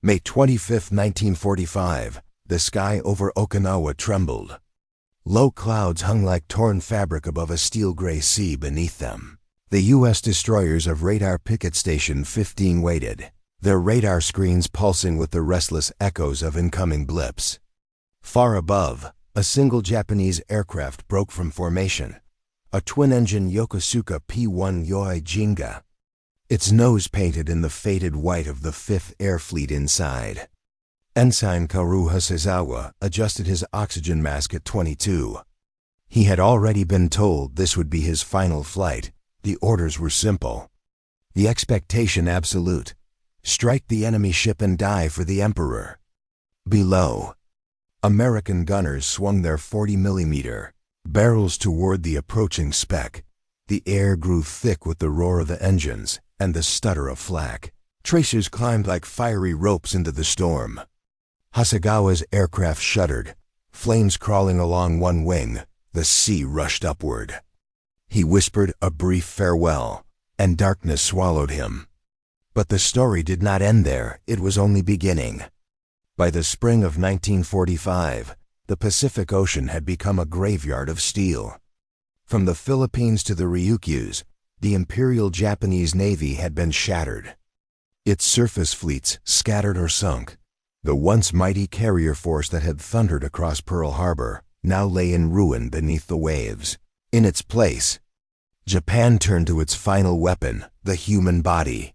May 25, 1945, the sky over Okinawa trembled. Low clouds hung like torn fabric above a steel-gray sea beneath them. The U.S. destroyers of Radar Picket Station 15 waited, their radar screens pulsing with the restless echoes of incoming blips. Far above, a single Japanese aircraft broke from formation, a twin-engine Yokosuka P-1 Yoi Jinga, its nose painted in the faded white of the 5th Air Fleet inside. Ensign Kaoru Hasegawa adjusted his oxygen mask at 22. He had already been told this would be his final flight. The orders were simple. The expectation absolute. Strike the enemy ship and die for the Emperor. Below, American gunners swung their 40mm barrels toward the approaching speck. The air grew thick with the roar of the engines and the stutter of flak. Tracers climbed like fiery ropes into the storm. Hasegawa's aircraft shuddered, flames crawling along one wing. The sea rushed upward. He whispered a brief farewell, and darkness swallowed him. But the story did not end there. It was only beginning. By the spring of 1945, the Pacific Ocean had become a graveyard of steel. From the Philippines to the Ryukyus, the Imperial Japanese Navy had been shattered. Its surface fleets scattered or sunk. The once mighty carrier force that had thundered across Pearl Harbor now lay in ruin beneath the waves. In its place, Japan turned to its final weapon, the human body.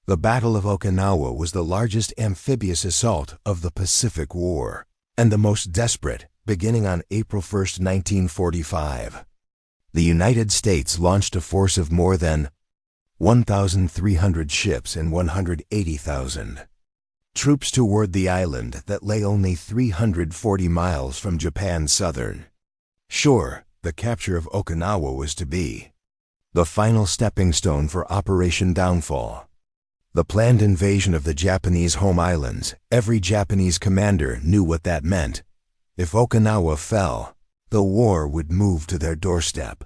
The Battle of Okinawa was the largest amphibious assault of the Pacific War, and the most desperate, beginning on April 1, 1945. The United States launched a force of more than 1,300 ships and 180,000 troops toward the island that lay only 340 miles from Japan's southern shore. The capture of Okinawa was to be the final stepping stone for Operation Downfall. The planned invasion of the Japanese home islands. Every Japanese commander knew what that meant. If Okinawa fell, the war would move to their doorstep.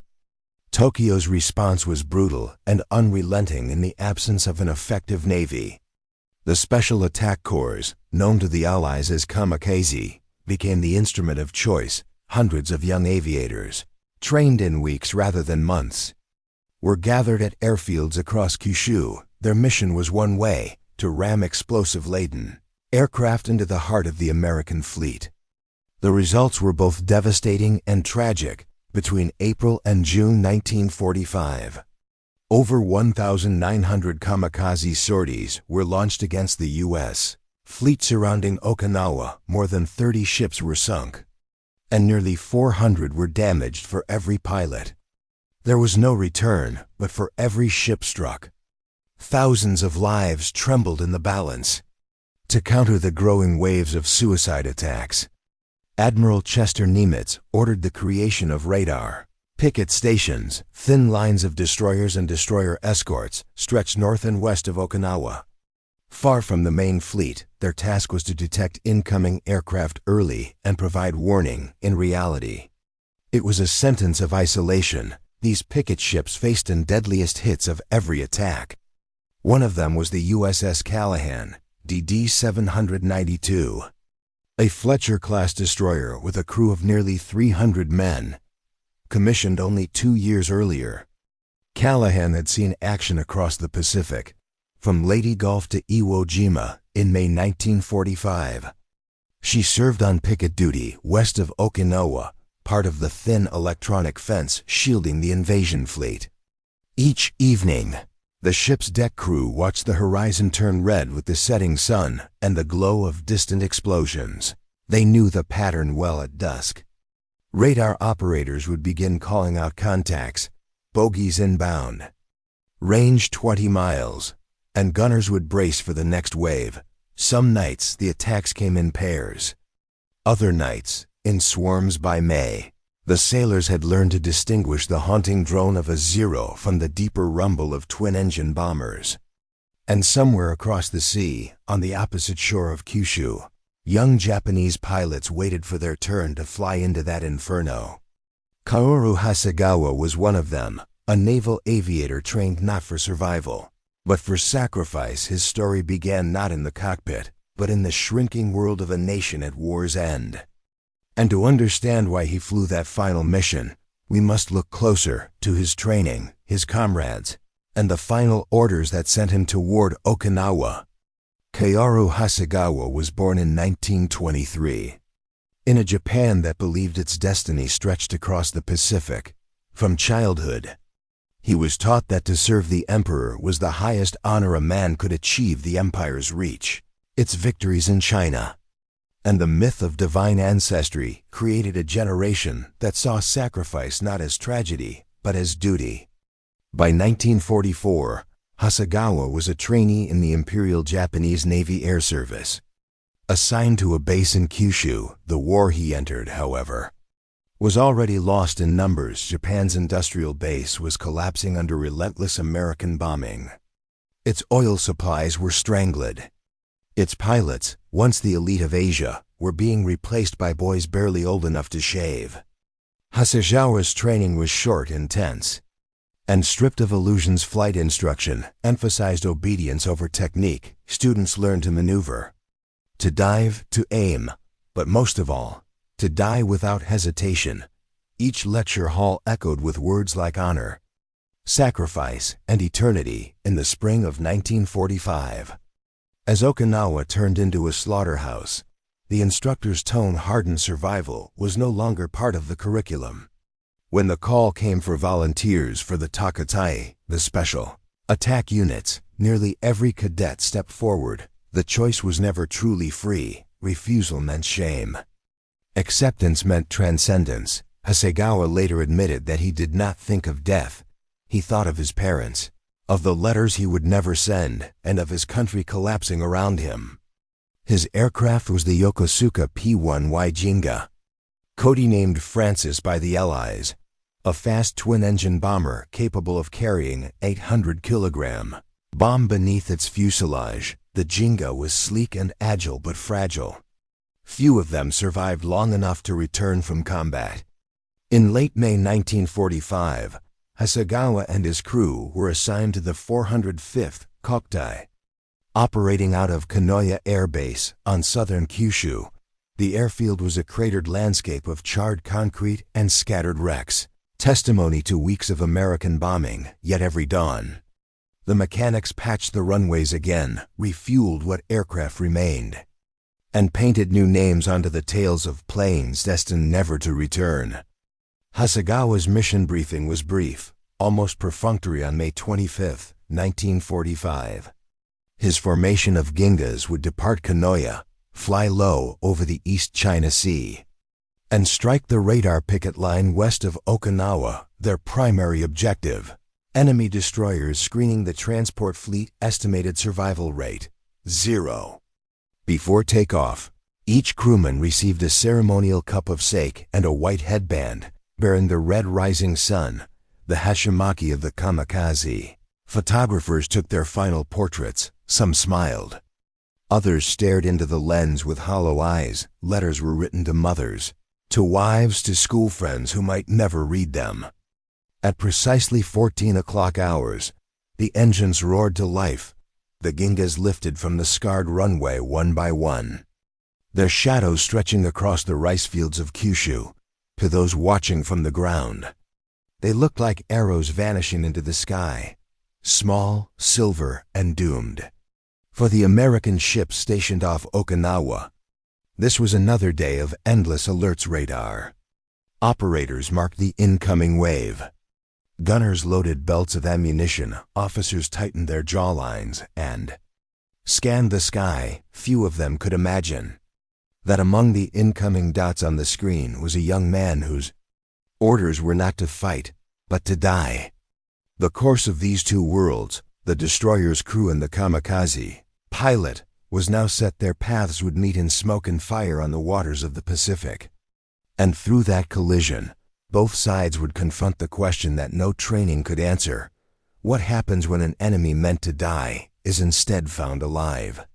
Tokyo's response was brutal and unrelenting in the absence of an effective navy. The Special Attack Corps, known to the Allies as Kamikaze, became the instrument of choice. Hundreds of young aviators, trained in weeks rather than months, were gathered at airfields across Kyushu. Their mission was one way: to ram explosive-laden aircraft into the heart of the American fleet. The results were both devastating and tragic. Between April and June 1945, over 1,900 kamikaze sorties were launched against the U.S. fleet surrounding Okinawa. More than 30 ships were sunk, and nearly 400 were damaged. For every pilot, there was no return, but for every ship struck, thousands of lives trembled in the balance. To counter the growing waves of suicide attacks, Admiral Chester Nimitz ordered the creation of radar picket stations. Thin lines of destroyers and destroyer escorts stretched north and west of Okinawa. Far from the main fleet, their task was to detect incoming aircraft early and provide warning. In reality, it was a sentence of isolation. These picket ships faced in deadliest hits of every attack. One of them was the USS Callaghan, DD 792. A Fletcher-class destroyer with a crew of nearly 300 men, commissioned only 2 years earlier. Callaghan had seen action across the Pacific, from Leyte Gulf to Iwo Jima in May 1945. She served on picket duty west of Okinawa, part of the thin electronic fence shielding the invasion fleet. Each evening, the ship's deck crew watched the horizon turn red with the setting sun and the glow of distant explosions. They knew the pattern well. At dusk, radar operators would begin calling out contacts, bogies inbound, range 20 miles, and gunners would brace for the next wave. Some nights the attacks came in pairs, other nights in swarms. By May, the sailors had learned to distinguish the haunting drone of a Zero from the deeper rumble of twin-engine bombers. And somewhere across the sea, on the opposite shore of Kyushu, young Japanese pilots waited for their turn to fly into that inferno. Kaoru Hasegawa was one of them, a naval aviator trained not for survival, but for sacrifice. His story began not in the cockpit, but in the shrinking world of a nation at war's end. And to understand why he flew that final mission, we must look closer to his training, his comrades, and the final orders that sent him toward Okinawa. Kaoru Hasegawa was born in 1923. In a Japan that believed its destiny stretched across the Pacific. From childhood, he was taught that to serve the emperor was the highest honor a man could achieve. The empire's reach, its victories in China, and the myth of divine ancestry created a generation that saw sacrifice not as tragedy, but as duty. By 1944, Hasegawa was a trainee in the Imperial Japanese Navy Air Service. Assigned to a base in Kyushu, the war he entered, however, was already lost in numbers. Japan's industrial base was collapsing under relentless American bombing. Its oil supplies were strangled. Its pilots, once the elite of Asia, were being replaced by boys barely old enough to shave. Hasegawa's training was short, intense, and stripped of illusions. Flight instruction emphasized obedience over technique. Students learned to maneuver, to dive, to aim, but most of all, to die without hesitation. Each lecture hall echoed with words like honor, sacrifice, and eternity. In the spring of 1945, as Okinawa turned into a slaughterhouse, the instructor's tone-hardened survival was no longer part of the curriculum. When the call came for volunteers for the Takatai, the special attack units, nearly every cadet stepped forward. The choice was never truly free. Refusal meant shame. Acceptance meant transcendence. Hasegawa later admitted that he did not think of death. He thought of his parents, of the letters he would never send, and of his country collapsing around him. His aircraft was the Yokosuka P-1Y Jinga, codenamed Francis by the Allies, a fast twin-engine bomber capable of carrying 800-kilogram bomb beneath its fuselage. The Jinga was sleek and agile but fragile. Few of them survived long enough to return from combat. In late May 1945, Hasegawa and his crew were assigned to the 405th Kokutai. Operating out of Kanoya Air Base on southern Kyushu, the airfield was a cratered landscape of charred concrete and scattered wrecks, testimony to weeks of American bombing. Yet every dawn, the mechanics patched the runways again, refueled what aircraft remained, and painted new names onto the tails of planes destined never to return. Hasegawa's mission briefing was brief, almost perfunctory. On May 25, 1945, his formation of Gingas would depart Kanoya, fly low over the East China Sea, and strike the radar picket line west of Okinawa. Their primary objective: enemy destroyers screening the transport fleet. Estimated survival rate: 0. Before takeoff, each crewman received a ceremonial cup of sake and a white headband bearing the red rising sun, the hashimaki of the Kamikaze. Photographers took their final portraits. Some smiled. Others stared into the lens with hollow eyes. Letters were written to mothers, to wives, to school friends who might never read them. At precisely 14 o'clock hours, the engines roared to life. The Gingas lifted from the scarred runway one by one, their shadows stretching across the rice fields of Kyushu. To those watching from the ground, they looked like arrows vanishing into the sky, small, silver, and doomed. For the American ships stationed off Okinawa, this was another day of endless alerts. Radar operators marked the incoming wave. Gunners loaded belts of ammunition. Officers tightened their jawlines and scanned the sky. Few of them could imagine that among the incoming dots on the screen was a young man whose orders were not to fight, but to die. The course of these two worlds, the destroyer's crew and the Kamikaze pilot, was now set. Their paths would meet in smoke and fire on the waters of the Pacific. And through that collision, both sides would confront the question that no training could answer: what happens when an enemy meant to die is instead found alive?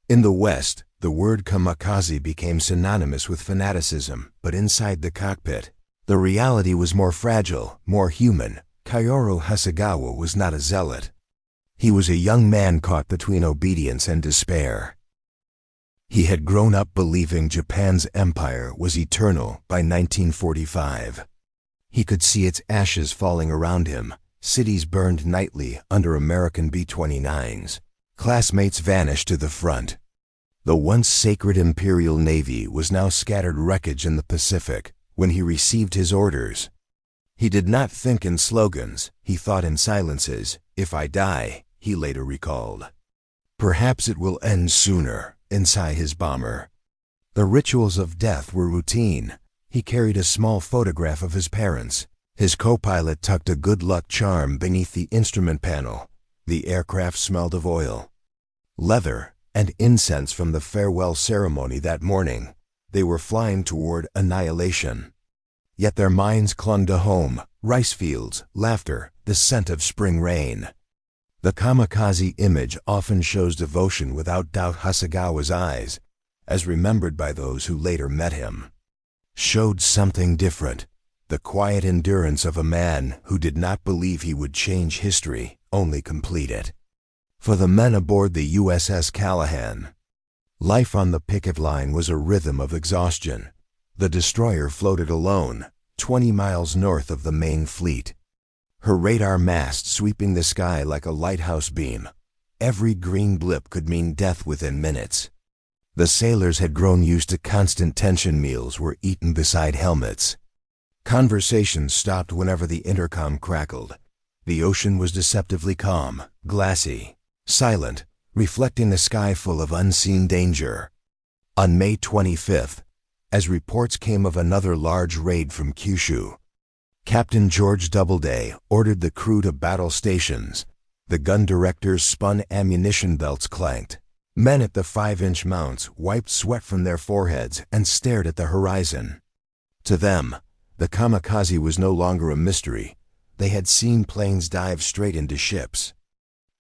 In the West, the word kamikaze became synonymous with fanaticism, but inside the cockpit, the reality was more fragile, more human. Kaoru Hasegawa was not a zealot. He was a young man caught between obedience and despair. He had grown up believing Japan's empire was eternal by 1945. He could see its ashes falling around him, cities burned nightly under American B-29s. Classmates vanished to the front. The once sacred Imperial Navy was now scattered wreckage in the Pacific when he received his orders. He did not think in slogans, he thought in silences. "If I die," he later recalled, "perhaps it will end sooner," inside his bomber. The rituals of death were routine. He carried a small photograph of his parents. His co-pilot tucked a good luck charm beneath the instrument panel. The aircraft smelled of oil, leather, and incense from the farewell ceremony that morning. They were flying toward annihilation. Yet their minds clung to home, rice fields, laughter, the scent of spring rain. The kamikaze image often shows devotion without doubt. Hasegawa's eyes, as remembered by those who later met him, showed something different. The quiet endurance of a man who did not believe he would change history, only complete it. For the men aboard the USS Callaghan, life on the picket line was a rhythm of exhaustion. The destroyer floated alone, 20 miles north of the main fleet, her radar mast sweeping the sky like a lighthouse beam. Every green blip could mean death within minutes. The sailors had grown used to constant tension. Meals were eaten beside helmets. Conversations stopped whenever the intercom crackled. The ocean was deceptively calm, glassy, silent, reflecting the sky full of unseen danger. On May 25th, as reports came of another large raid from Kyushu, Captain George Doubleday ordered the crew to battle stations. The gun directors spun, ammunition belts clanked. Men at the 5-inch mounts wiped sweat from their foreheads and stared at the horizon. To them, the kamikaze was no longer a mystery. They had seen planes dive straight into ships.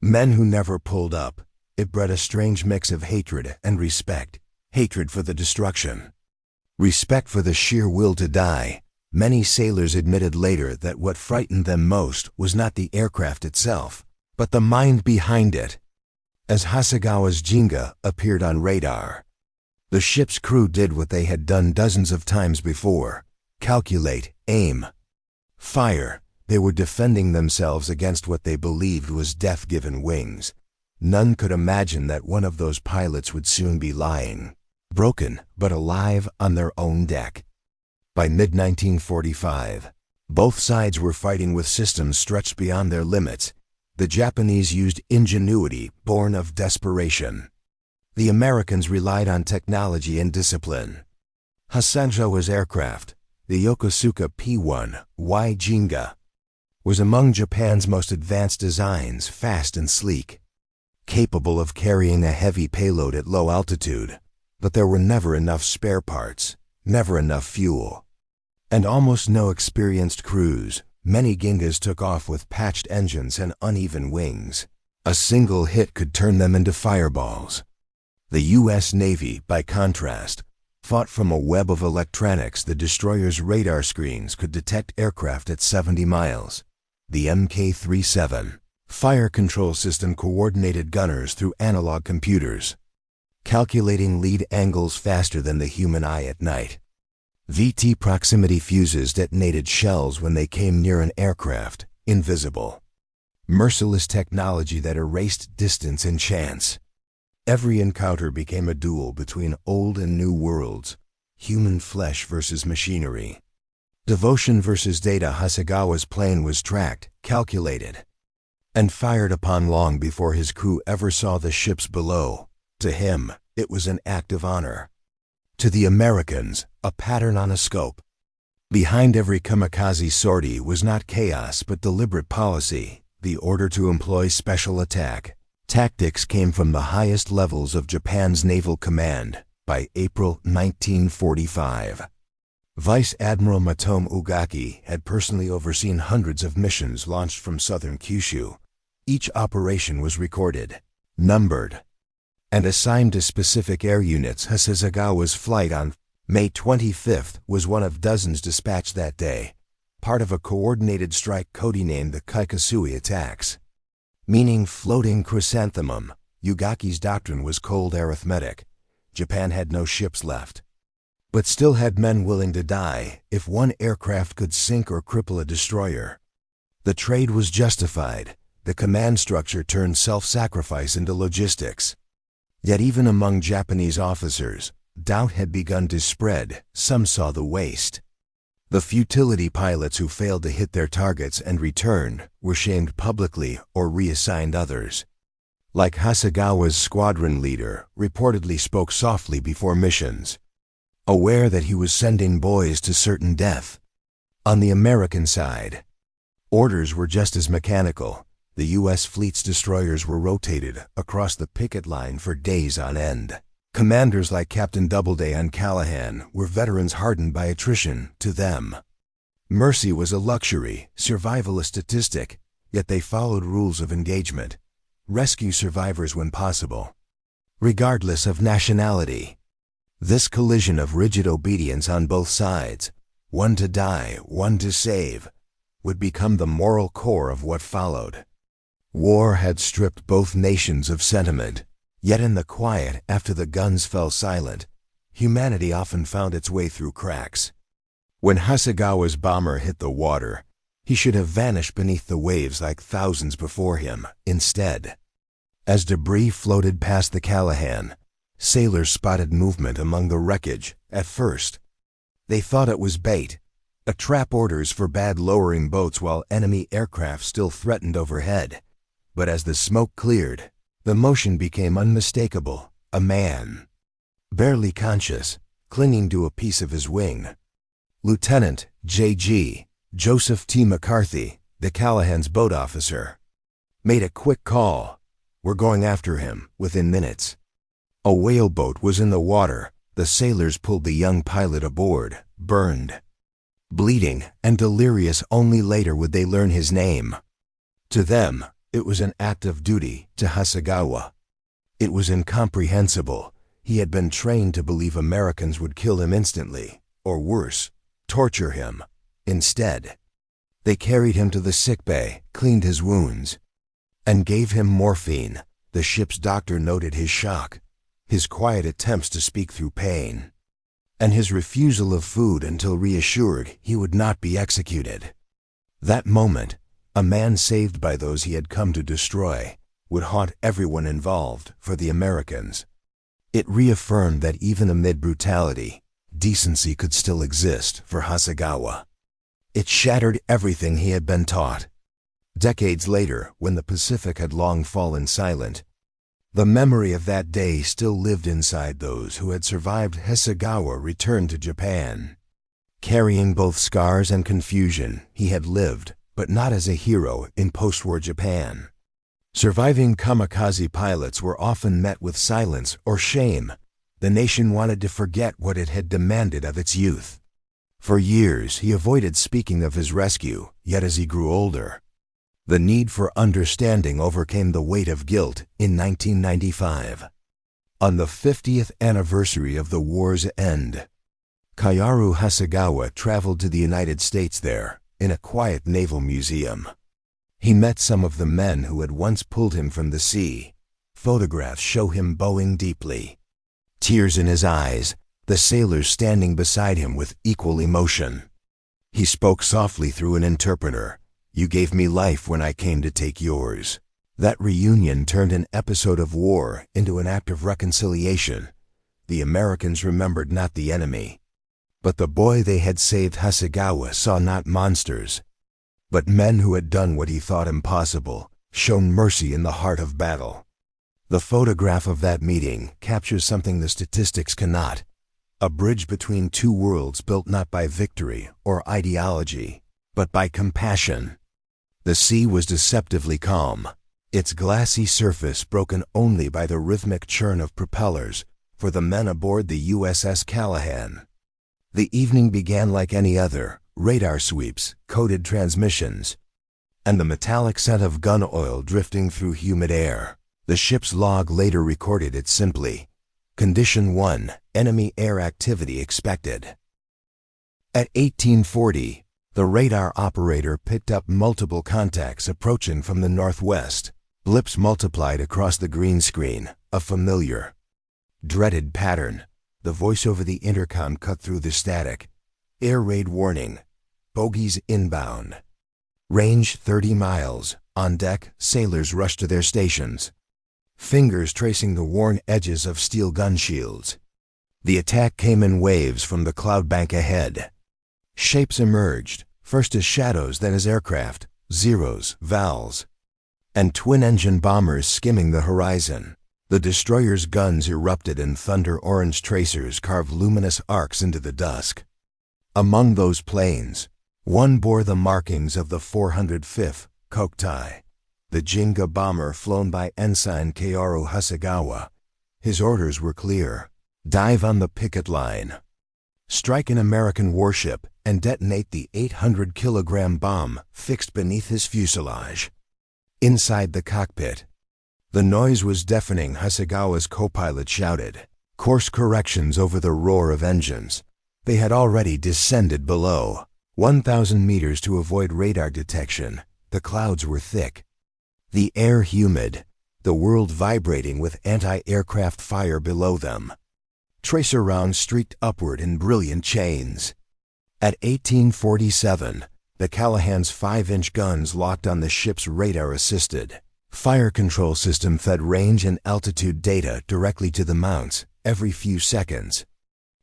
Men who never pulled up. It bred a strange mix of hatred and respect. Hatred for the destruction, respect for the sheer will to die. Many sailors admitted later that what frightened them most was not the aircraft itself, but the mind behind it. As Hasegawa's Jinga appeared on radar, the ship's crew did what they had done dozens of times before: calculate, aim, fire. They were defending themselves against what they believed was death given wings. None could imagine that one of those pilots would soon be lying, broken but alive, on their own deck. By mid-1945, both sides were fighting with systems stretched beyond their limits. The Japanese used ingenuity born of desperation. The Americans relied on technology and discipline. Hasegawa's aircraft, the Yokosuka P-1Y Jinga, was among Japan's most advanced designs, fast and sleek, capable of carrying a heavy payload at low altitude. But there were never enough spare parts, never enough fuel, and almost no experienced crews. Many Gingas took off with patched engines and uneven wings. A single hit could turn them into fireballs. The U.S. Navy, by contrast, fought from a web of electronics. The destroyer's radar screens could detect aircraft at 70 miles. The Mk-37 fire control system coordinated gunners through analog computers, calculating lead angles faster than the human eye at night. VT proximity fuses detonated shells when they came near an aircraft, invisible. Merciless technology that erased distance and chance. Every encounter became a duel between old and new worlds, human flesh versus machinery, devotion versus data. Hasegawa's plane was tracked, calculated, and fired upon long before his crew ever saw the ships below. To him, it was an act of honor. To the Americans, a pattern on a scope. Behind every kamikaze sortie was not chaos but deliberate policy. The order to employ special attack tactics came from the highest levels of Japan's naval command. By April 1945, Vice Admiral Matomu Ugaki had personally overseen hundreds of missions launched from southern Kyushu. Each operation was recorded, numbered, and assigned to specific air units. Hasegawa's flight on May 25th was one of dozens dispatched that day, part of a coordinated strike codenamed the Kaikasui attacks, meaning floating chrysanthemum. Ugaki's doctrine was cold arithmetic. Japan had no ships left, but still had men willing to die if one aircraft could sink or cripple a destroyer. The trade was justified. The command structure turned self-sacrifice into logistics. Yet even among Japanese officers, doubt had begun to spread. Some saw the waste. The futility. Pilots who failed to hit their targets and return were shamed publicly or reassigned others. Like Hasegawa's squadron leader, reportedly spoke softly before missions, aware that he was sending boys to certain death. On the American side, orders were just as mechanical. The U.S. fleet's destroyers were rotated across the picket line for days on end. Commanders like Captain Doubleday on Callaghan were veterans hardened by attrition. To them, mercy was a luxury, survival a statistic, yet they followed rules of engagement. Rescue survivors when possible, regardless of nationality. This collision of rigid obedience on both sides, one to die, one to save, would become the moral core of what followed. War had stripped both nations of sentiment, yet in the quiet after the guns fell silent, humanity often found its way through cracks. When Hasegawa's bomber hit the water, he should have vanished beneath the waves like thousands before him. Instead, as debris floated past the Callaghan, sailors spotted movement among the wreckage. At first, they thought it was bait, a trap, orders forbade lowering boats while enemy aircraft still threatened overhead. But as the smoke cleared, the motion became unmistakable. A man, barely conscious, clinging to a piece of his wing. Lieutenant J.G. Joseph T. McCarthy, the Callaghan's boat officer, made a quick call. "We're going after him," within minutes. A whaleboat was in the water. The sailors pulled the young pilot aboard, burned, bleeding, and delirious. Only later would they learn his name. To them, it was an act of duty. To Hasegawa, it was incomprehensible. He had been trained to believe Americans would kill him instantly, or worse, torture him. Instead, they carried him to the sickbay, cleaned his wounds, and gave him morphine. The ship's doctor noted his shock, his quiet attempts to speak through pain, and his refusal of food until reassured he would not be executed. That moment, a man saved by those he had come to destroy, would haunt everyone involved. For the Americans, it reaffirmed that even amid brutality, decency could still exist. For Hasegawa, it shattered everything he had been taught. Decades later, when the Pacific had long fallen silent, the memory of that day still lived inside those who had survived. Hasegawa returned to Japan, carrying both scars and confusion. He had lived, but not as a hero, in post-war Japan. Surviving kamikaze pilots were often met with silence or shame. The nation wanted to forget what it had demanded of its youth. For years, he avoided speaking of his rescue, yet as he grew older, the need for understanding overcame the weight of guilt. In 1995, on the 50th anniversary of the war's end, Kaoru Hasegawa traveled to the United States. There, in a quiet naval museum, he met some of the men who had once pulled him from the sea. Photographs show him bowing deeply, tears in his eyes, the sailors standing beside him with equal emotion. He spoke softly through an interpreter. "You gave me life when I came to take yours." That reunion turned an episode of war into an act of reconciliation. The Americans remembered not the enemy, but the boy they had saved. Hasegawa saw not monsters, but men who had done what he thought impossible, shown mercy in the heart of battle. The photograph of that meeting captures something the statistics cannot: a bridge between two worlds built not by victory or ideology, but by compassion. The sea was deceptively calm, its glassy surface broken only by the rhythmic churn of propellers for the men aboard the USS Callaghan. The evening began like any other: radar sweeps, coded transmissions, and the metallic scent of gun oil drifting through humid air. The ship's log later recorded it simply: Condition 1, enemy air activity expected. At 1840, the radar operator picked up multiple contacts approaching from the northwest. Blips multiplied across the green screen, a familiar, Dreaded pattern. The voice over the intercom cut through the static. Air raid warning. Bogies inbound. Range 30 miles. On deck, sailors rushed to their stations, fingers tracing the worn edges of steel gun shields. The attack came in waves from the cloud bank ahead. Shapes emerged, first as shadows, then as aircraft, Zeros, Vals, and twin-engine bombers skimming the horizon. The destroyer's guns erupted and thunder-orange tracers carved luminous arcs into the dusk. Among those planes, one bore the markings of the 405th Kokutai, the Jinga bomber flown by Ensign Kaoru Hasegawa. His orders were clear: dive on the picket line, strike an American warship, and detonate the 800-kilogram bomb fixed beneath his fuselage. Inside the cockpit, the noise was deafening. Hasegawa's co-pilot shouted course corrections over the roar of engines. They had already descended below 1,000 meters to avoid radar detection. The clouds were thick, the air humid, the world vibrating with anti-aircraft fire below them. Tracer rounds streaked upward in brilliant chains. At 1847, the Callaghan's 5-inch guns locked on the ship's radar-assisted fire control system fed range and altitude data directly to the mounts every few seconds.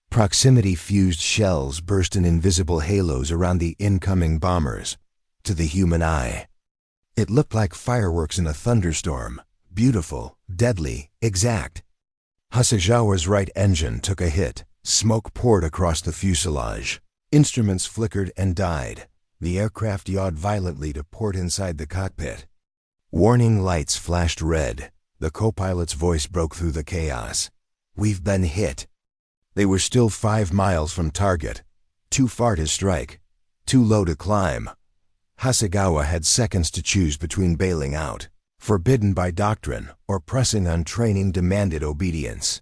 Proximity-fused shells burst in invisible halos around the incoming bombers. To the human eye, it looked like fireworks in a thunderstorm, beautiful, deadly, exact. Hasegawa's right engine took a hit. Smoke poured across the fuselage. Instruments flickered and died. The aircraft yawed violently to port inside the cockpit. Warning lights flashed red. The co-pilot's voice broke through the chaos. We've been hit. They were still 5 miles from target. Too far to strike. Too low to climb. Hasegawa had seconds to choose between bailing out, forbidden by doctrine, or pressing on training demanded obedience.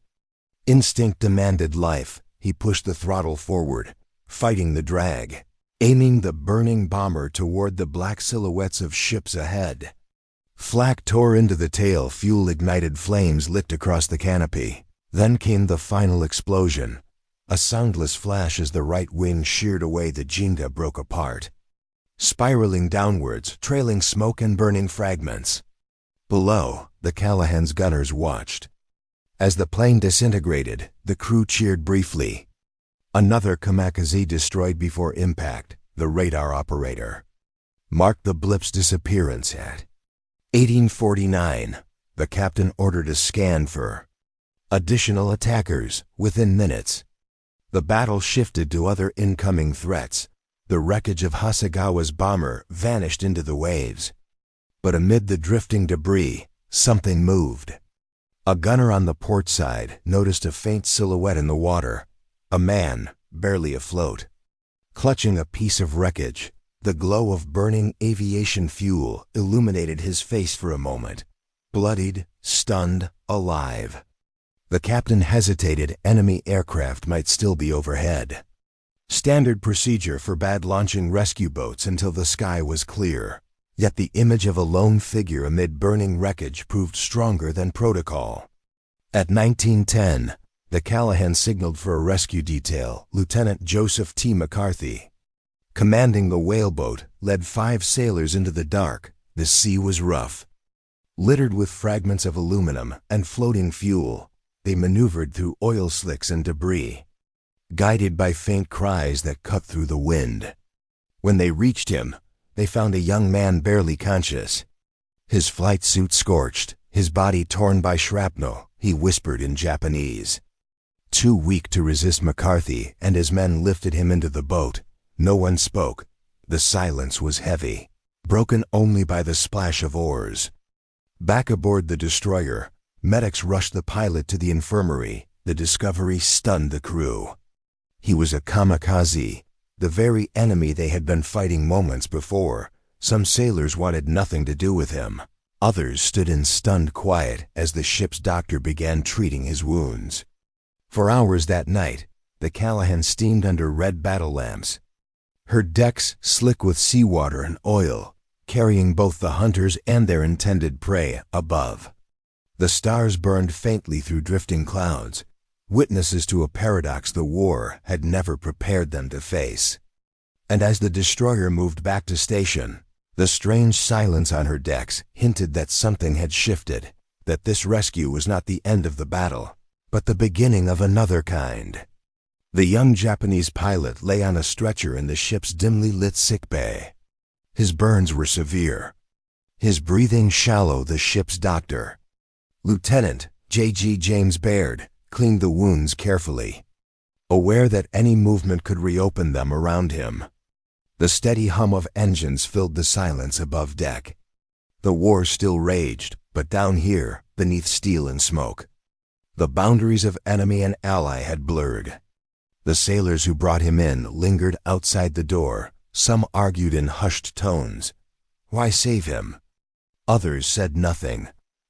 Instinct demanded life. He pushed the throttle forward, fighting the drag, aiming the burning bomber toward the black silhouettes of ships ahead. Flak tore into the tail. Fuel-ignited flames licked across the canopy. Then came the final explosion. A soundless flash as the right wing sheared away. The Jinga broke apart, spiraling downwards, trailing smoke and burning fragments. Below, the Callaghan's gunners watched. As the plane disintegrated, the crew cheered briefly. Another Kamikaze destroyed before impact. The radar operator marked the blip's disappearance at 1849. The captain ordered a scan for additional attackers within minutes. The battle shifted to other incoming threats. The wreckage of Hasegawa's bomber vanished into the waves. But amid the drifting debris, something moved. A gunner on the port side noticed a faint silhouette in the water. A man, barely afloat, clutching a piece of wreckage. The glow of burning aviation fuel illuminated his face for a moment. Bloodied, stunned, alive. The captain hesitated. Enemy aircraft might still be overhead. Standard procedure forbade launching rescue boats until the sky was clear. Yet the image of a lone figure amid burning wreckage proved stronger than protocol. At 1910, the Callaghan signaled for a rescue detail. Lieutenant Joseph T. McCarthy, commanding the whaleboat, led 5 sailors into the dark. The sea was rough, littered with fragments of aluminum and floating fuel. They maneuvered through oil slicks and debris, guided by faint cries that cut through the wind. When they reached him, they found a young man barely conscious. His flight suit scorched, his body torn by shrapnel. He whispered in Japanese. Too weak to resist, McCarthy and his men lifted him into the boat. No one spoke. The silence was heavy, broken only by the splash of oars. Back aboard the destroyer, medics rushed the pilot to the infirmary. The discovery stunned the crew. He was a kamikaze, the very enemy they had been fighting moments before. Some sailors wanted nothing to do with him. Others stood in stunned quiet as the ship's doctor began treating his wounds. For hours that night, the Callaghan steamed under red battle lamps, her decks slick with seawater and oil, carrying both the hunters and their intended prey above. The stars burned faintly through drifting clouds, witnesses to a paradox the war had never prepared them to face. And as the destroyer moved back to station, the strange silence on her decks hinted that something had shifted, that this rescue was not the end of the battle, but the beginning of another kind. The young Japanese pilot lay on a stretcher in the ship's dimly lit sickbay. His burns were severe, his breathing shallow. The ship's doctor, Lieutenant J.G. James Baird, cleaned the wounds carefully, aware that any movement could reopen them around him. The steady hum of engines filled the silence above deck. The war still raged, but down here, beneath steel and smoke, the boundaries of enemy and ally had blurred. The sailors who brought him in lingered outside the door. Some argued in hushed tones. Why save him? Others said nothing,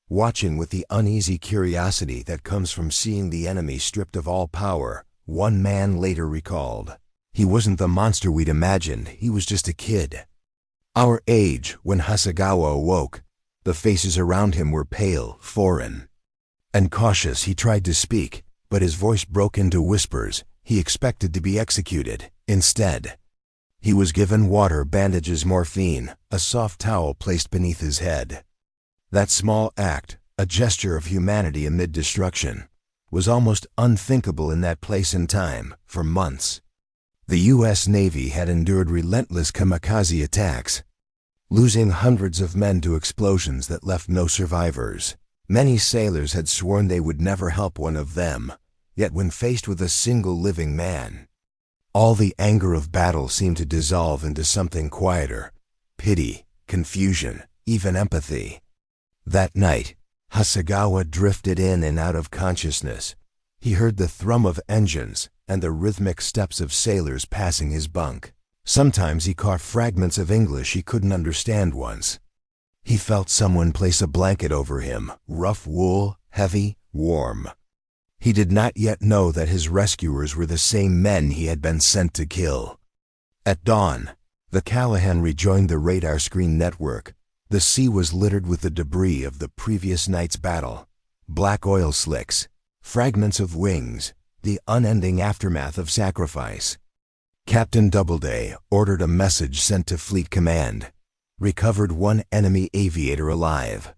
watching with the uneasy curiosity that comes from seeing the enemy stripped of all power. One man later recalled, "He wasn't the monster we'd imagined, he was just a kid." Our age, when Hasegawa awoke, the faces around him were pale, foreign, and cautious. He tried to speak, but his voice broke into whispers. He expected to be executed. Instead, he was given water, bandages, morphine, a soft towel placed beneath his head. That small act, a gesture of humanity amid destruction, was almost unthinkable in that place and time. For months, the U.S. Navy had endured relentless kamikaze attacks, losing hundreds of men to explosions that left no survivors. Many sailors had sworn they would never help one of them, yet when faced with a single living man, all the anger of battle seemed to dissolve into something quieter: pity, confusion, even empathy. That night, Hasegawa drifted in and out of consciousness. He heard the thrum of engines and the rhythmic steps of sailors passing his bunk. Sometimes he caught fragments of English he couldn't understand once. He felt someone place a blanket over him, rough wool, heavy, warm. He did not yet know that his rescuers were the same men he had been sent to kill. At dawn, the Callaghan rejoined the radar screen network. The sea was littered with the debris of the previous night's battle: black oil slicks, fragments of wings, the unending aftermath of sacrifice. Captain Doubleday ordered a message sent to Fleet Command: recovered one enemy aviator alive.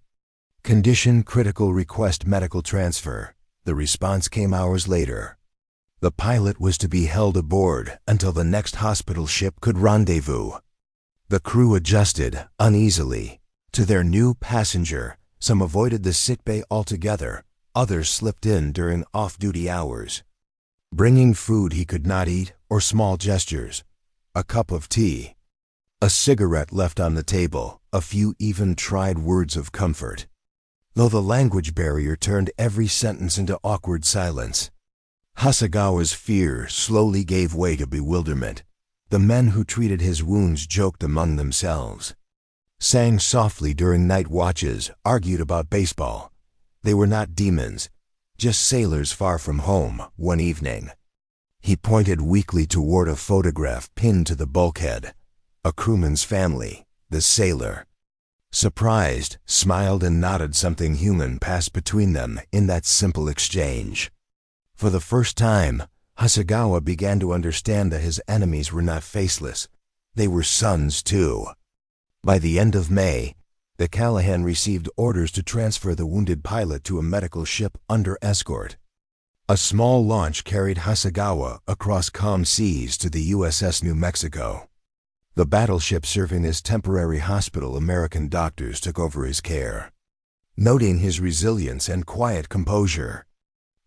Condition critical, request medical transfer. The response came hours later. The pilot was to be held aboard until the next hospital ship could rendezvous. The crew adjusted, uneasily, to their new passenger. Some avoided the sickbay altogether, others slipped in during off-duty hours, bringing food he could not eat or small gestures: a cup of tea, a cigarette left on the table, a few even tried words of comfort. Though the language barrier turned every sentence into awkward silence, Hasegawa's fear slowly gave way to bewilderment. The men who treated his wounds joked among themselves, sang softly during night watches, argued about baseball. They were not demons, just sailors far from home. One evening, he pointed weakly toward a photograph pinned to the bulkhead: a crewman's family. The sailor, surprised, smiled and nodded. Something human passed between them in that simple exchange. For the first time, Hasegawa began to understand that his enemies were not faceless. They were sons too. By the end of May, the Callaghan received orders to transfer the wounded pilot to a medical ship under escort. A small launch carried Hasegawa across calm seas to the USS New Mexico. The battleship serving as temporary hospital, American doctors took over his care, noting his resilience and quiet composure.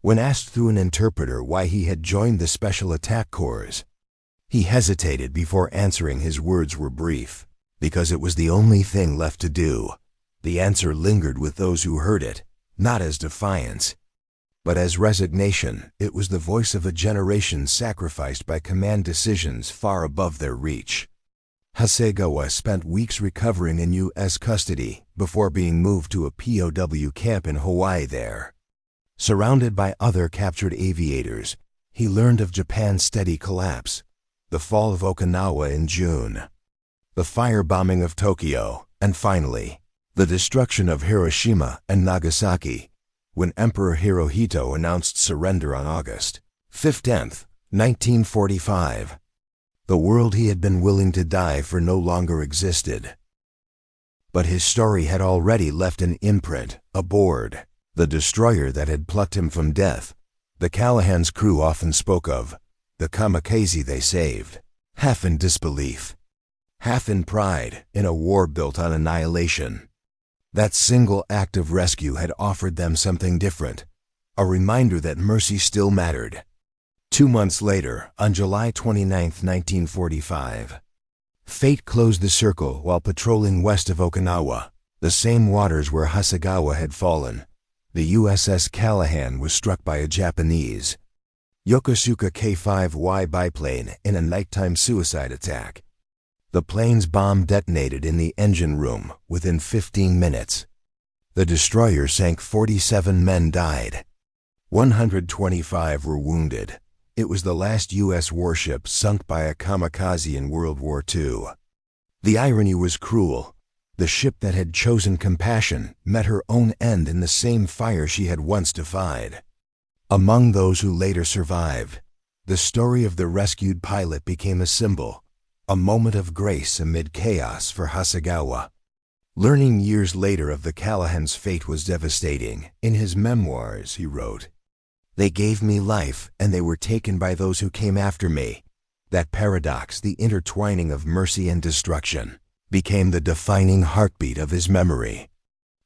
When asked through an interpreter why he had joined the Special Attack Corps, he hesitated before answering. His words were brief: because it was the only thing left to do. The answer lingered with those who heard it, not as defiance, but as resignation. It was the voice of a generation sacrificed by command decisions far above their reach. Hasegawa spent weeks recovering in U.S. custody before being moved to a POW camp in Hawaii. There, surrounded by other captured aviators, he learned of Japan's steady collapse, the fall of Okinawa in June, the firebombing of Tokyo, and finally, the destruction of Hiroshima and Nagasaki. when Emperor Hirohito announced surrender on August 15, 1945. The world he had been willing to die for no longer existed. But his story had already left an imprint aboard the destroyer that had plucked him from death. The Callaghan's crew often spoke of the Kamikaze they saved, half in disbelief, half in pride in a war built on annihilation. That single act of rescue had offered them something different, a reminder that mercy still mattered. 2 months later, on July 29, 1945, fate closed the circle while patrolling west of Okinawa, the same waters where Hasegawa had fallen. The USS Callaghan was struck by a Japanese Yokosuka K-5Y biplane in a nighttime suicide attack. The plane's bomb detonated in the engine room within 15 minutes. The destroyer sank. 47 men died. 125 were wounded. It was the last U.S. warship sunk by a kamikaze in World War II. The irony was cruel. The ship that had chosen compassion met her own end in the same fire she had once defied. Among those who later survived, the story of the rescued pilot became a symbol, a moment of grace amid chaos for Hasegawa. Learning years later of the Callaghan's fate was devastating. In his memoirs, he wrote, "They gave me life, and they were taken by those who came after me." That paradox, the intertwining of mercy and destruction, became the defining heartbeat of his memory.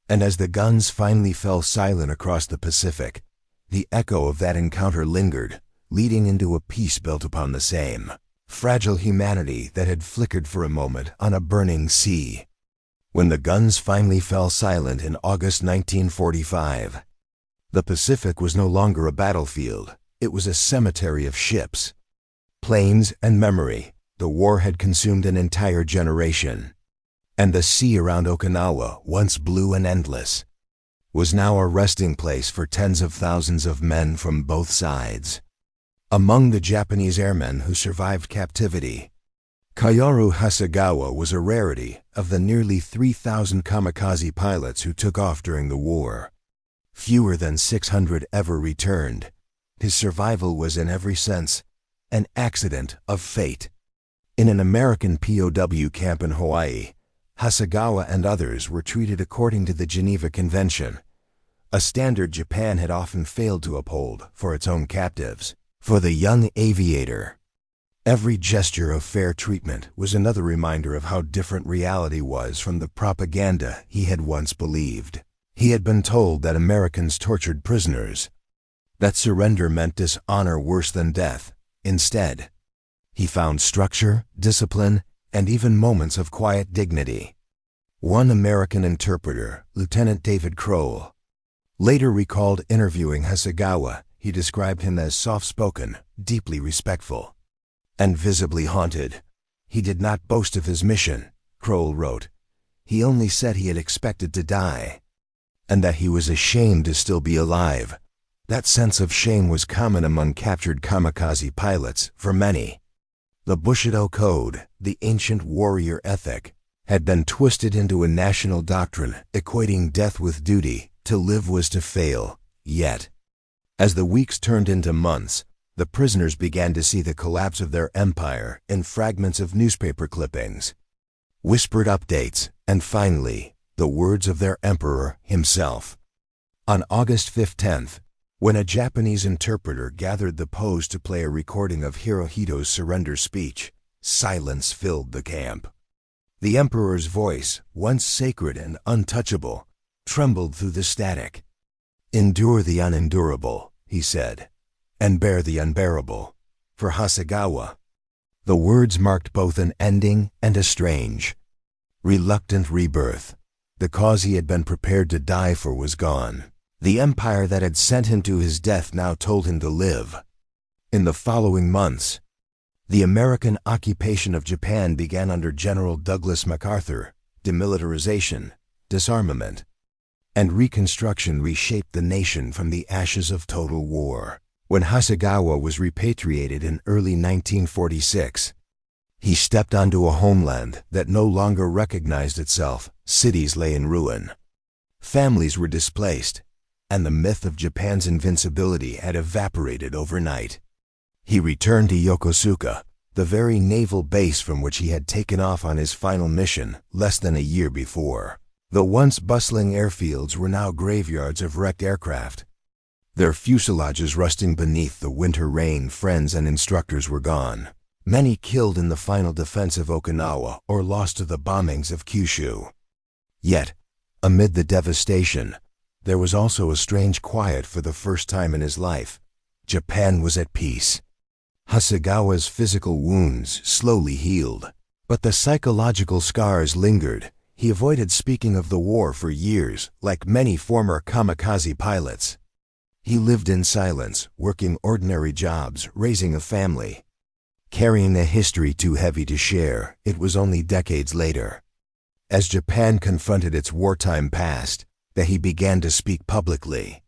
And as the guns finally fell silent across the Pacific, the echo of that encounter lingered, leading into a peace built upon the same fragile humanity that had flickered for a moment on a burning sea. When the guns finally fell silent in August 1945, the Pacific was no longer a battlefield. It was a cemetery of ships, planes, and memory. The war had consumed an entire generation. And the sea around Okinawa, once blue and endless, was now a resting place for tens of thousands of men from both sides. Among the Japanese airmen who survived captivity, Kaoru Hasegawa was a rarity. Of the nearly 3,000 kamikaze pilots who took off during the war, fewer than 600 ever returned. His survival was in every sense an accident of fate. In an American POW camp in Hawaii, Hasegawa and others were treated according to the Geneva Convention, a standard Japan had often failed to uphold for its own captives. For the young aviator, every gesture of fair treatment was another reminder of how different reality was from the propaganda he had once believed. He had been told that Americans tortured prisoners, that surrender meant dishonor worse than death. Instead, he found structure, discipline, and even moments of quiet dignity. One American interpreter, Lieutenant David Kroll, later recalled interviewing Hasegawa. He described him as soft-spoken, deeply respectful, and visibly haunted. He did not boast of his mission, Kroll wrote. He only said he had expected to die, and that he was ashamed to still be alive. That sense of shame was common among captured kamikaze pilots. For many, the Bushido Code, the ancient warrior ethic, had been twisted into a national doctrine, equating death with duty. To live was to fail. Yet, as the weeks turned into months, the prisoners began to see the collapse of their empire in fragments of newspaper clippings, whispered updates, and finally, the words of their emperor himself. On August 15, when a Japanese interpreter gathered the pose to play a recording of Hirohito's surrender speech, silence filled the camp. The emperor's voice, once sacred and untouchable, trembled through the static. "Endure the unendurable," he said, "and bear the unbearable." For Hasegawa, the words marked both an ending and a strange, reluctant rebirth. The cause he had been prepared to die for was gone. The empire that had sent him to his death now told him to live. In the following months, the American occupation of Japan began under General Douglas MacArthur. Demilitarization, disarmament, and reconstruction reshaped the nation from the ashes of total war. When Hasegawa was repatriated in early 1946, he stepped onto a homeland that no longer recognized itself. Cities lay in ruin. Families were displaced, and the myth of Japan's invincibility had evaporated overnight. He returned to Yokosuka, the very naval base from which he had taken off on his final mission less than a year before. The once bustling airfields were now graveyards of wrecked aircraft. Their fuselages rusting beneath the winter rain, friends and instructors were gone. Many killed in the final defense of Okinawa or lost to the bombings of Kyushu. Yet, amid the devastation, there was also a strange quiet. For the first time in his life, Japan was at peace. Hasegawa's physical wounds slowly healed, but the psychological scars lingered. He avoided speaking of the war for years, like many former kamikaze pilots. He lived in silence, working ordinary jobs, raising a family. Carrying a history too heavy to share, it was only decades later, as Japan confronted its wartime past, that he began to speak publicly.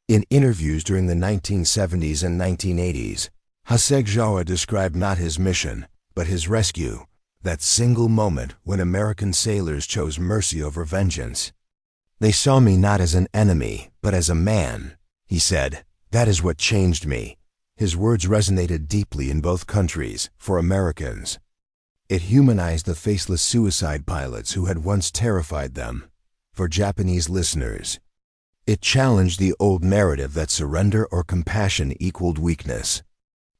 In interviews during the 1970s and 1980s, Hasegawa described not his mission, but his rescue, that single moment when American sailors chose mercy over vengeance. "They saw me not as an enemy, but as a man," he said. "That is what changed me." His words resonated deeply in both countries. For Americans, it humanized the faceless suicide pilots who had once terrified them. For Japanese listeners, it challenged the old narrative that surrender or compassion equaled weakness.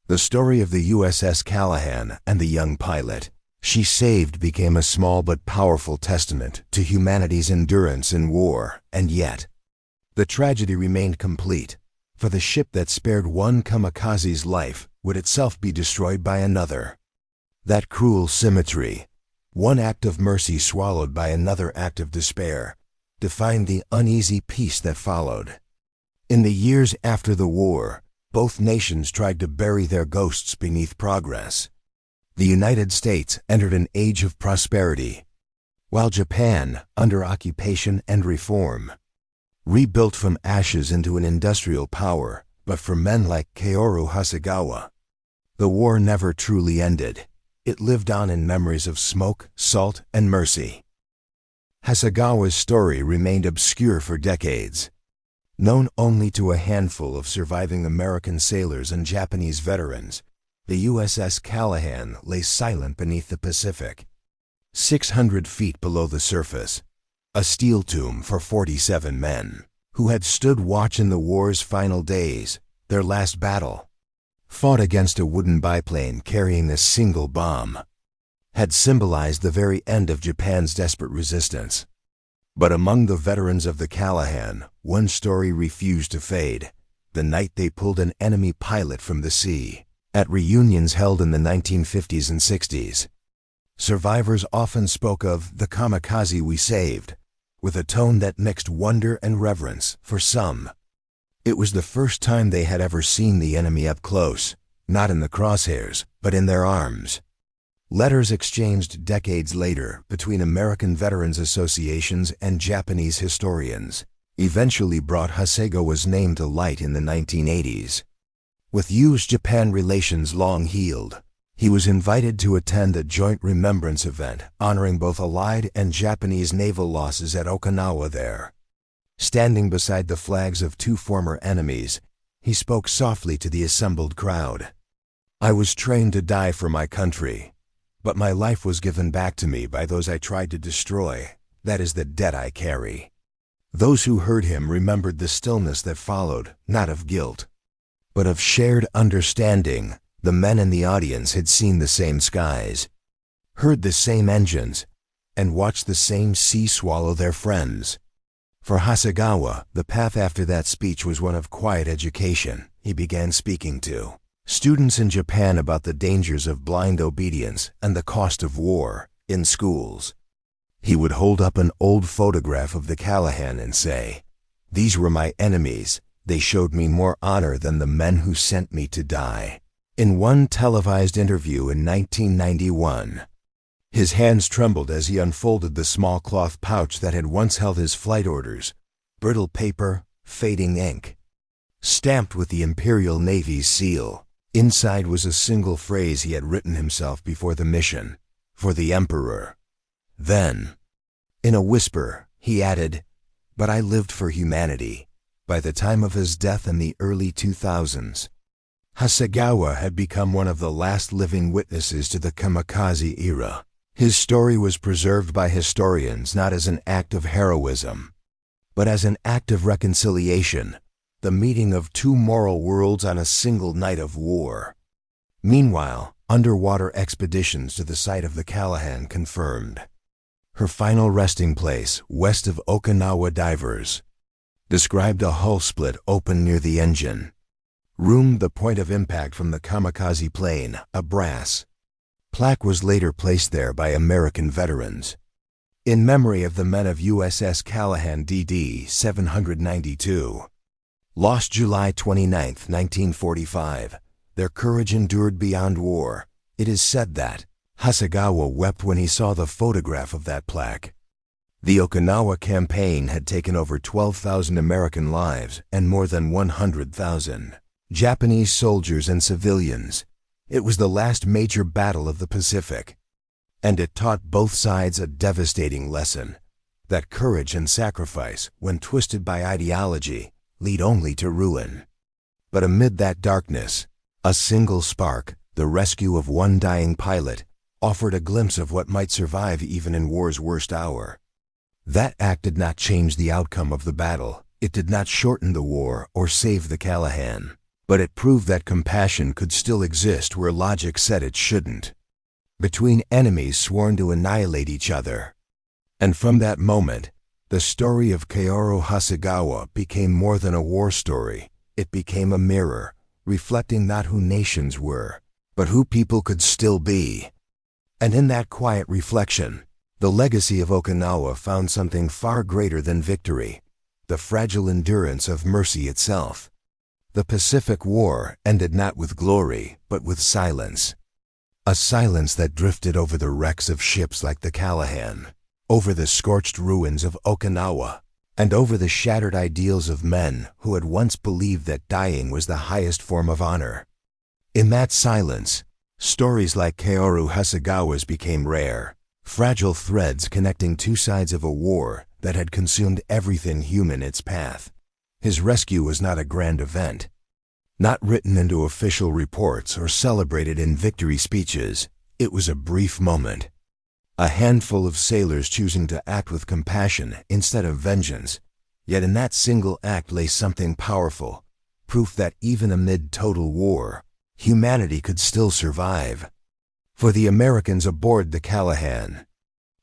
The story of the USS Callaghan and the young pilot she saved became a small but powerful testament to humanity's endurance in war. And yet, the tragedy remained complete, for the ship that spared one kamikaze's life would itself be destroyed by another. That cruel symmetry, one act of mercy swallowed by another act of despair, defined the uneasy peace that followed. In the years after the war, both nations tried to bury their ghosts beneath progress. The United States entered an age of prosperity, while Japan, under occupation and reform, rebuilt from ashes into an industrial power. But for men like Kaoru Hasegawa, the war never truly ended. It lived on in memories of smoke, salt, and mercy. Hasegawa's story remained obscure for decades. Known only to a handful of surviving American sailors and Japanese veterans, the USS Callaghan lay silent beneath the Pacific, 600 feet below the surface, a steel tomb for 47 men who had stood watch in the war's final days, their last battle, fought against a wooden biplane carrying a single bomb, had symbolized the very end of Japan's desperate resistance. But among the veterans of the Callaghan, one story refused to fade: the night they pulled an enemy pilot from the sea. At reunions held in the 1950s and 60s, survivors often spoke of the kamikaze we saved, with a tone that mixed wonder and reverence. For some, it was the first time they had ever seen the enemy up close, not in the crosshairs, but in their arms. Letters exchanged decades later between American Veterans Associations and Japanese historians eventually brought Hasegawa's name to light in the 1980s. With U.S.-Japan relations long healed, he was invited to attend a joint remembrance event honoring both Allied and Japanese naval losses at Okinawa there. Standing beside the flags of two former enemies, he spoke softly to the assembled crowd. "I was trained to die for my country, but my life was given back to me by those I tried to destroy. That is the debt I carry." Those who heard him remembered the stillness that followed, not of guilt, but of shared understanding. The men in the audience had seen the same skies, heard the same engines, and watched the same sea swallow their friends. For Hasegawa, the path after that speech was one of quiet education. He began speaking to students in Japan about the dangers of blind obedience and the cost of war in schools. He would hold up an old photograph of the Callaghan and say, "These were my enemies. They showed me more honor than the men who sent me to die." In one televised interview in 1991, his hands trembled as he unfolded the small cloth pouch that had once held his flight orders: brittle paper, fading ink, stamped with the Imperial Navy's seal. Inside was a single phrase he had written himself before the mission: "For the Emperor." Then, in a whisper, he added, "But I lived for humanity. By the time of his death in the early 2000s, Hasegawa had become one of the last living witnesses to the Kamikaze era. His story was preserved by historians not as an act of heroism, but as an act of reconciliation, the meeting of two moral worlds on a single night of war. Meanwhile, underwater expeditions to the site of the Callaghan confirmed her final resting place west of Okinawa. Divers described a hull split open near the engine room, the point of impact from the kamikaze plane. A brass plaque was later placed there by American veterans in memory of the men of USS Callaghan DD 792. Lost July 29, 1945. Their courage endured beyond war. It is said that Hasegawa wept when he saw the photograph of that plaque. The Okinawa campaign had taken over 12,000 American lives and more than 100,000 Japanese soldiers and civilians. It was the last major battle of the Pacific, and it taught both sides a devastating lesson, that courage and sacrifice, when twisted by ideology, lead only to ruin. But amid that darkness, a single spark, the rescue of one dying pilot, offered a glimpse of what might survive even in war's worst hour. That act did not change the outcome of the battle. It did not shorten the war or save the Callaghan, but it proved that compassion could still exist where logic said it shouldn't, between enemies sworn to annihilate each other. And from that moment, the story of Kaoru Hasegawa became more than a war story. It became a mirror, reflecting not who nations were, but who people could still be. And in that quiet reflection, the legacy of Okinawa found something far greater than victory, the fragile endurance of mercy itself. The Pacific War ended not with glory, but with silence. A silence that drifted over the wrecks of ships like the Callaghan, over the scorched ruins of Okinawa, and over the shattered ideals of men who had once believed that dying was the highest form of honor. In that silence, stories like Kaoru Hasegawa's became rare, fragile threads connecting two sides of a war that had consumed everything human in its path. His rescue was not a grand event, not written into official reports or celebrated in victory speeches. It was a brief moment, a handful of sailors choosing to act with compassion instead of vengeance. Yet in that single act lay something powerful, proof that even amid total war, humanity could still survive. For the Americans aboard the Callaghan,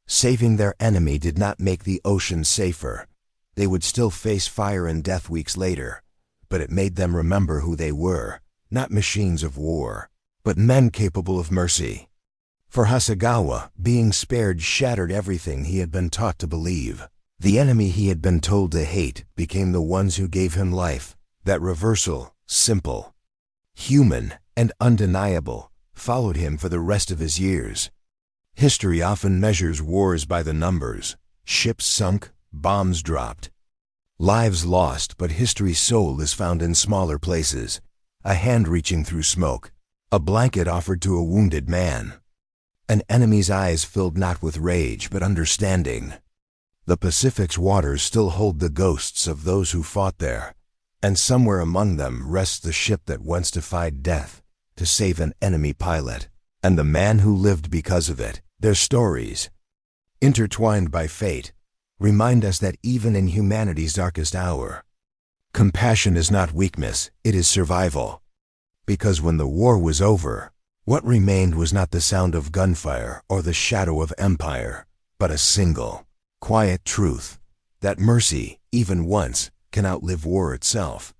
saving their enemy did not make the ocean safer. They would still face fire and death weeks later, but it made them remember who they were, not machines of war, but men capable of mercy. For Hasegawa, being spared shattered everything he had been taught to believe. The enemy he had been told to hate became the ones who gave him life. That reversal, simple, human, and undeniable, followed him for the rest of his years. History often measures wars by the numbers: ships sunk, bombs dropped, lives lost, but history's soul is found in smaller places. A hand reaching through smoke, a blanket offered to a wounded man, an enemy's eyes filled not with rage but understanding. The Pacific's waters still hold the ghosts of those who fought there, and somewhere among them rests the ship that once defied death to save an enemy pilot, and the man who lived because of it. Their stories, intertwined by fate, remind us that even in humanity's darkest hour, compassion is not weakness, it is survival. Because when the war was over, what remained was not the sound of gunfire or the shadow of empire, but a single, quiet truth, that mercy, even once, can outlive war itself.